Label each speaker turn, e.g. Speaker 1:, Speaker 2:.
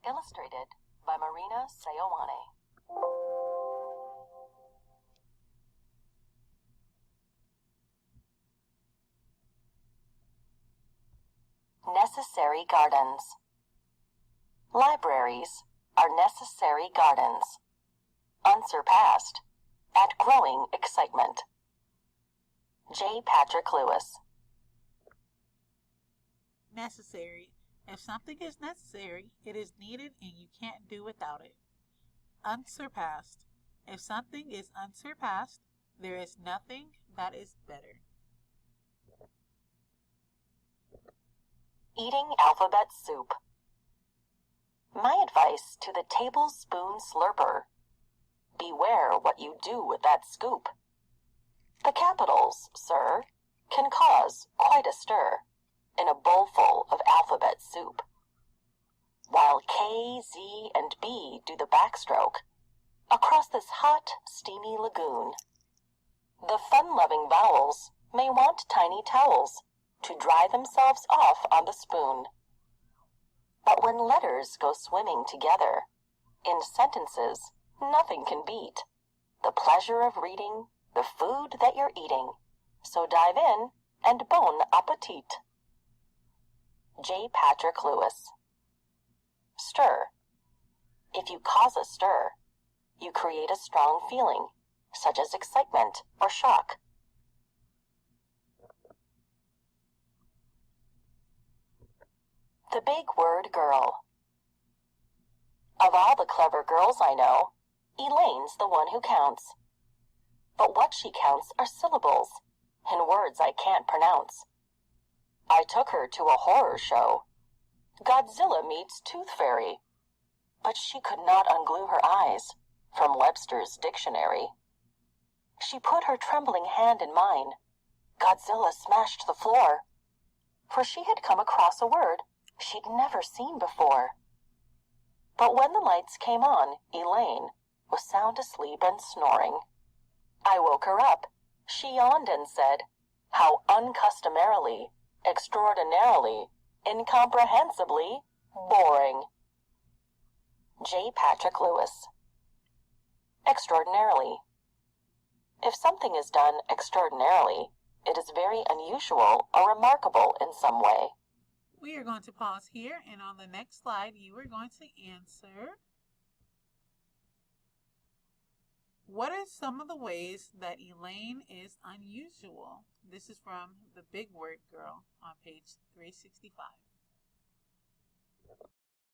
Speaker 1: Illustrated by Marina Seoane. Necessary gardens. Libraries are necessary gardens, unsurpassed at growing excitement. J. Patrick Lewis.
Speaker 2: Necessary. If something is necessary, it is needed and you can't do without it. Unsurpassed. If something is unsurpassed, there is nothing that is better.
Speaker 1: Eating alphabet soup. My advice to the tablespoon slurper: beware what you do with that scoop. The capitals, sir, can cause quite a stir in a bowlful of alphabet soup. While K, Z, and B do the backstroke across this hot, steamy lagoon, the fun-loving vowels may want tiny towels to dry themselves off on the spoon. But when letters go swimming together, in sentences nothing can beat the pleasure of reading the food that you're eating. So dive in and bon appetit. J. Patrick Lewis. Stir. If you cause a stir, you create a strong feeling, such as excitement or shock. The big word girl. Of all the clever girls I know, Elaine's the one who counts. But what she counts are syllables, and words I can't pronounce. I took her to a horror show. Godzilla meets Tooth Fairy. But she could not unglue her eyes from Webster's dictionary. She put her trembling hand in mine. Godzilla smashed the floor, for she had come across a word she'd never seen before. But when the lights came on, Elaine was sound asleep and snoring. I woke her up. She yawned and said, "How uncustomarily, extraordinarily, incomprehensibly boring." J. Patrick Lewis. Extraordinarily. If something is done extraordinarily, it is very unusual or remarkable in some way.
Speaker 2: We are going to pause here, and on the next slide, you are going to answer, what are some of the ways that Elaine is unusual? This is from The Big Word Girl on page 365.